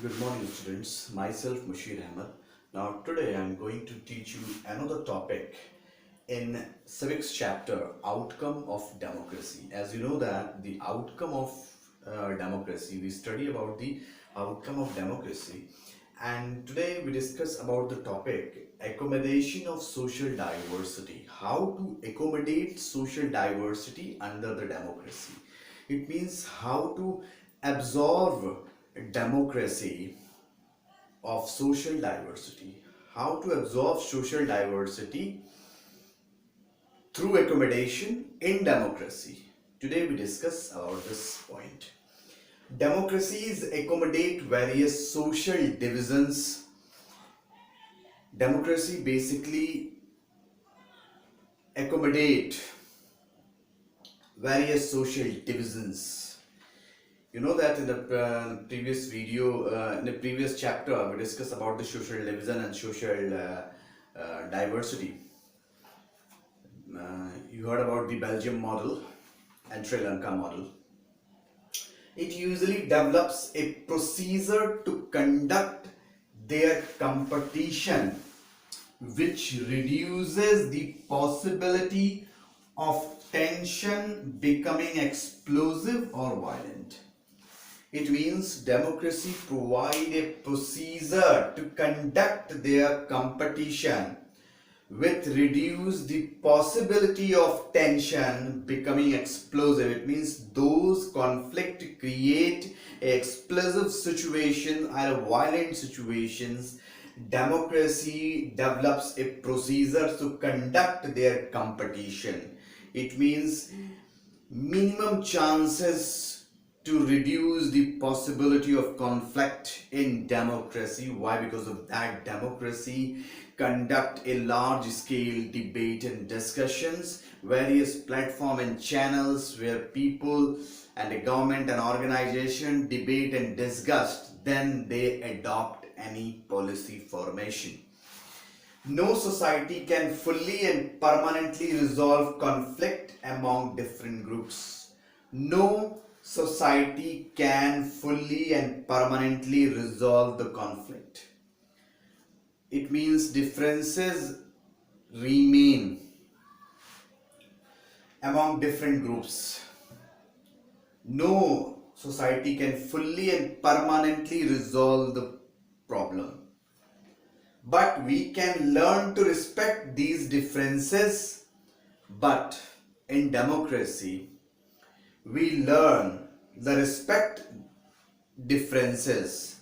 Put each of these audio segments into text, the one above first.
Good morning, students. Myself, Mushir Ahmed. Now, today I am going to teach you another topic in civics chapter, outcome of democracy. As you know that the outcome of democracy, we study about the outcome of democracy, and today we discuss about the topic accommodation of social diversity. How to accommodate social diversity under the democracy. It means how to absorb democracy of social diversity. How to absorb social diversity through accommodation in democracy. Today we discuss about this point. Democracies accommodate various social divisions. Democracy basically accommodate various social divisions. You know that in the previous video, in the previous chapter, we discussed about the social division and social diversity. You heard about the Belgium model and Sri Lanka model. It usually develops a procedure to conduct their competition, which reduces the possibility of tension becoming explosive or violent. It means democracy provide a procedure to conduct their competition with reduce the possibility of tension becoming explosive. It means those conflict create explosive situation or violent situations. Democracy develops a procedure to conduct their competition. It means minimum chances to reduce the possibility of conflict in democracy. Why? Because of that, democracy conduct a large scale debate and discussions, various platform and channels where people and the government and organization debate and discuss, then they adopt any policy formation. No society can fully and permanently resolve conflict among different groups. No society can fully and permanently resolve the conflict. It means differences remain among different groups. No society can fully and permanently resolve the problem. But we can learn to respect these differences. But in democracy, we learn the respect differences.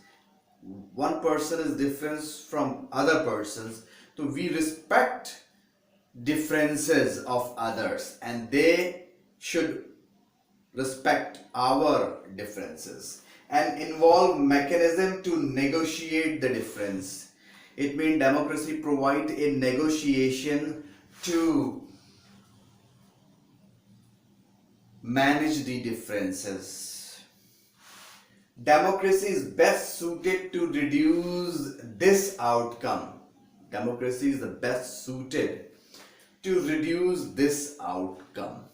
One person is different from other persons, so we respect differences of others and they should respect our differences and involve mechanism to negotiate the difference. It means democracy provide a negotiation to manage the differences. Democracy is best suited to reduce this outcome. Democracy is the best suited to reduce this outcome.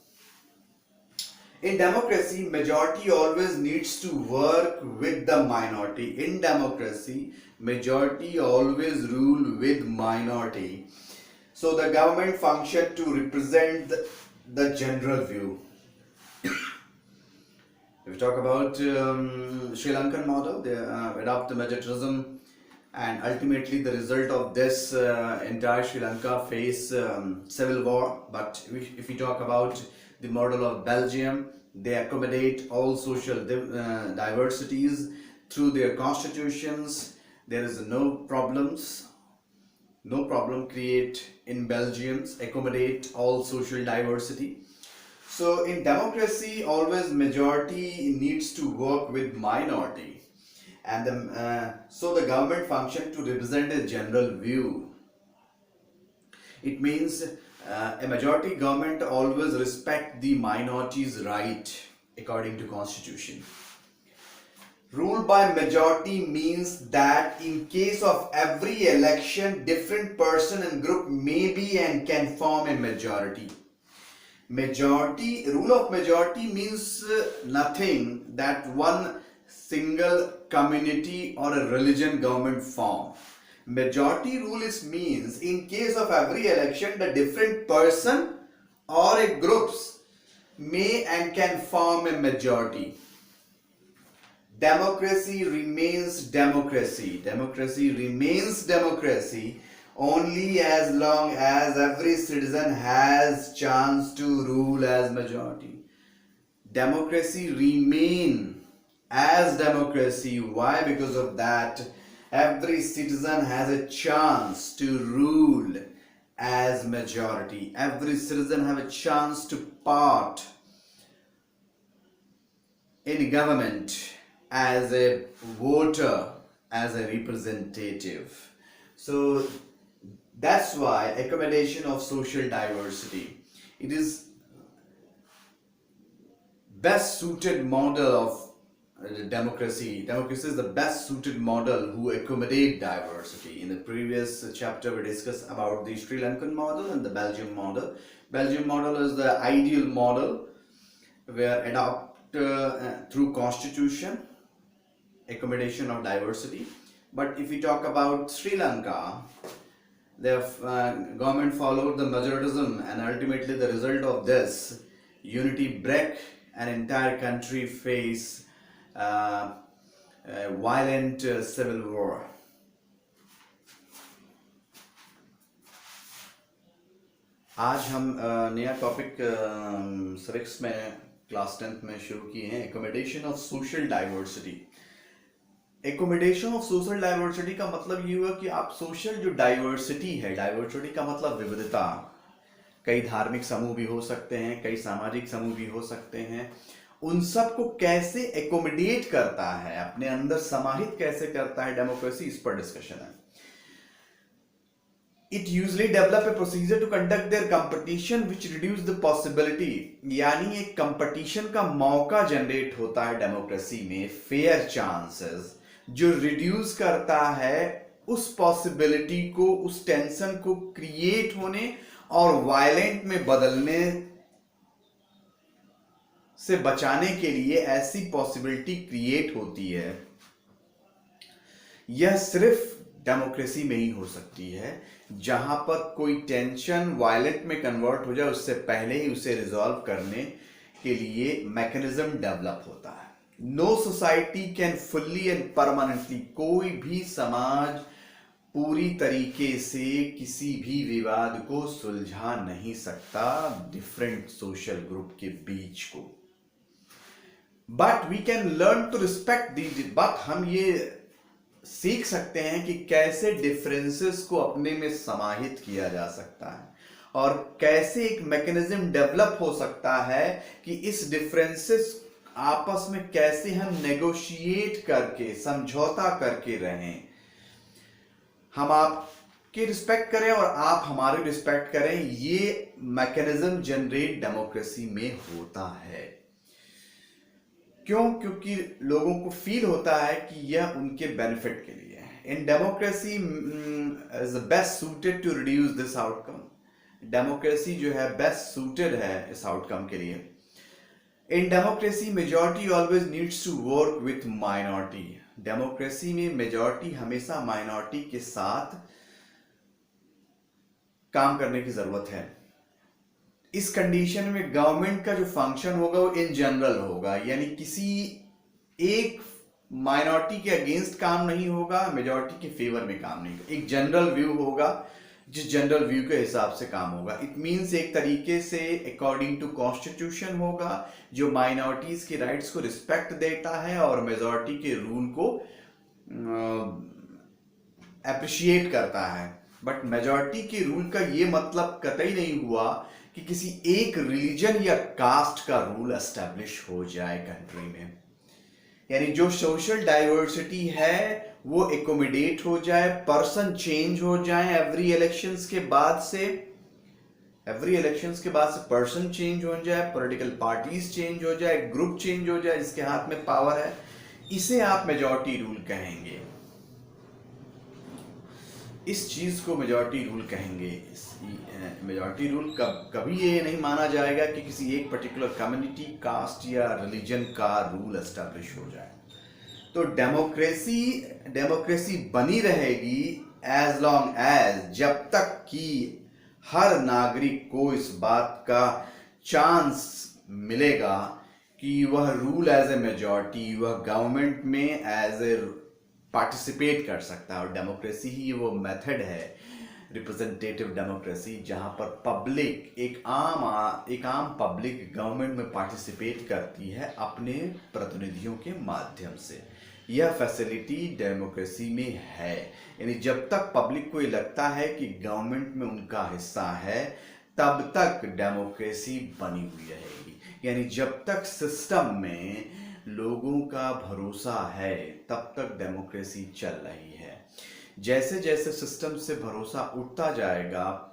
In democracy, majority always needs to work with the minority. In democracy, majority always rule with minority. So the government function to represent the general view. If we talk about Sri Lankan model, they adopt the majoritism, and ultimately the result of this entire Sri Lanka face civil war. But if we talk about the model of Belgium, they accommodate all social diversities through their constitutions. There is no problem create in Belgiums, accommodate all social diversity. So in democracy, always majority needs to work with minority, and so the government function to represent a general view. It means a majority government always respect the minority's right according to constitution. Rule by majority means that in case of every election, different person and group may be and can form a majority. Rule of majority means nothing that one single community or a religion government form. Majority rule is means in case of every election the different person or a groups may and can form a majority. Democracy remains democracy. Democracy remains democracy only as long as every citizen has chance to rule as majority. Democracy remain as democracy. Why? Because of that every citizen has a chance to rule as majority. Every citizen have a chance to part in government as a voter, as a representative. So that's why accommodation of social diversity, it is best suited model of democracy. Democracy is the best suited model who accommodate diversity. In the previous chapter we discussed about the Sri Lankan model and the Belgium model. Belgium model is the ideal model where adopt through constitution accommodation of diversity. But if we talk about Sri Lanka, the government followed the majoritism, and ultimately the result of this unity break, an entire country face violent civil war. आज हम नया topic civics में class 10th में शुरू किए हैं, accommodation of social diversity. Accommodation of social diversity का मतलब ये हुआ कि आप सोशल जो डाइवर्सिटी है, डाइवर्सिटी का मतलब विविधता, कई धार्मिक समूह भी हो सकते हैं, कई सामाजिक समूह भी हो सकते हैं, उन सब को कैसे एकोमोडेट करता है, अपने अंदर समाहित कैसे करता है डेमोक्रेसी, इस पर डिस्कशन है. It usually develop a procedure to conduct their competition which reduce the possibility, यानी एक कंपटीशन का मौका जनरेट होता है डेमोक्रेसी में, फेयर चांसेस, जो रिड्यूस करता है उस पॉसिबिलिटी को, उस टेंशन को क्रिएट होने और वायलेंट में बदलने से बचाने के लिए ऐसी पॉसिबिलिटी क्रिएट होती है. यह सिर्फ डेमोक्रेसी में ही हो सकती है जहां पर कोई टेंशन वायलेंट में कन्वर्ट हो जाए उससे पहले ही उसे रिजॉल्व करने के लिए मैकेनिज्म डेवलप होता है. No society can fully and permanently, कोई भी समाज पूरी तरीके से किसी भी विवाद को सुलझा नहीं सकता डिफरेंट सोशल ग्रुप के बीच को. But we can learn to respect the, but हम ये सीख सकते हैं कि कैसे डिफरेंसेस को अपने में समाहित किया जा सकता है और कैसे एक मैकेनिज्म डेवलप हो सकता है कि इस डिफरेंसेस आपस में कैसे हम नेगोशिएट करके, समझौता करके रहें, हम आपकी रिस्पेक्ट करें और आप हमारी रिस्पेक्ट करें. ये मैकेनिज्म जनरेट डेमोक्रेसी में होता है. क्यों? क्योंकि लोगों को फील होता है कि यह उनके बेनिफिट के लिए है. In democracy is best suited to reduce this outcome. Democracy जो है बेस्ट सूटेड है इस आउटकम के लिए. In democracy majority always needs to work with minority. Democracy में मेजॉरिटी हमेशा माइनॉरिटी के साथ काम करने की जरूरत है. इस कंडीशन में गवर्नमेंट का जो फंक्शन होगा वो इन जनरल होगा, यानी किसी एक माइनॉरिटी के अगेंस्ट काम नहीं होगा, मेजॉरिटी के फेवर में काम नहीं होगा. एक जनरल व्यू होगा जिस जनरल व्यू के हिसाब से काम होगा. इट मींस एक तरीके से अकॉर्डिंग टू कॉन्स्टिट्यूशन होगा जो माइनॉरिटीज के राइट्स को रिस्पेक्ट देता है और मेजॉरिटी के रूल को अप्रिशिएट करता है. बट मेजॉरिटी के रूल का ये मतलब कतई नहीं हुआ कि किसी एक रिलीजन या कास्ट का रूल एस्टेब्लिश हो जाए कंट्री में. यानी जो सोशल डाइवर्सिटी है वो एकोमोडेट हो जाए, पर्सन चेंज हो जाए एवरी इलेक्शंस के बाद से पर्सन चेंज हो जाए, पॉलिटिकल पार्टीज चेंज हो जाए, ग्रुप चेंज हो जाए जिसके हाथ में पावर है, इसे आप मेजॉरिटी रूल कहेंगे. इस चीज को मेजॉरिटी रूल कहेंगे. मेजॉरिटी रूल कभी ये नहीं माना जाएगा कि किसी एक पर्टिकुलर कम्युनिटी, कास्ट या रिलीजन का रूल एस्टैब्लिश हो जाए. तो डेमोक्रेसी बनी रहेगी एज लॉन्ग एज, जब तक कि हर नागरिक को इस बात का चांस मिलेगा कि वह रूल एज ए मेजॉरिटी, वह गवर्नमेंट में एज ए पार्टिसिपेट कर सकता है। और डेमोक्रेसी ही वो मेथड है, रिप्रेजेंटेटिव डेमोक्रेसी, जहां पर पब्लिक एक आम पब्लिक गवर्नमेंट में पार्टिसिपेट करती है अपने प्रतिनिधियों के माध्यम से। यह फैसिलिटी डेमोक्रेसी में है। यानी जब तक पब्लिक को ये लगता है कि गवर्नमेंट में उनका हिस्सा है, तब तक डेमोक्रेसी बनी हुई रहेगी। यानी जब तक सिस्टम में लोगों का भरोसा है, तब तक डेमोक्रेसी चल रही है। जैसे जैसे सिस्टम से भरोसा उठता जाएगा,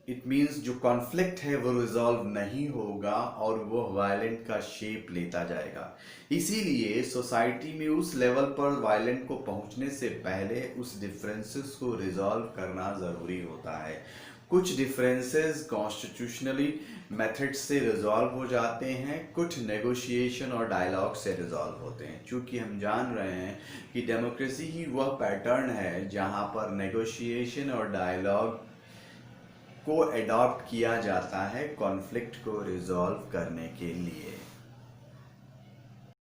इट मीन्स जो कॉन्फ्लिक्ट है वो रिजॉल्व नहीं होगा और वो वायलेंट का शेप लेता जाएगा। इसीलिए सोसाइटी में उस लेवल पर वायलेंट को पहुंचने से पहले उस डिफरेंसेस को रिजॉल्व करना ज़रूरी होता है। कुछ डिफरेंसेस कॉन्स्टिट्यूशनली मेथड से रिजॉल्व हो जाते हैं, कुछ नेगोशिएशन और डायलॉग से रिजॉल्व होते हैं। क्योंकि हम जान रहे हैं कि डेमोक्रेसी ही वह पैटर्न है जहां पर नेगोशिएशन और डायलॉग को अडॉप्ट किया जाता है कॉन्फ्लिक्ट को रिजॉल्व करने के लिए।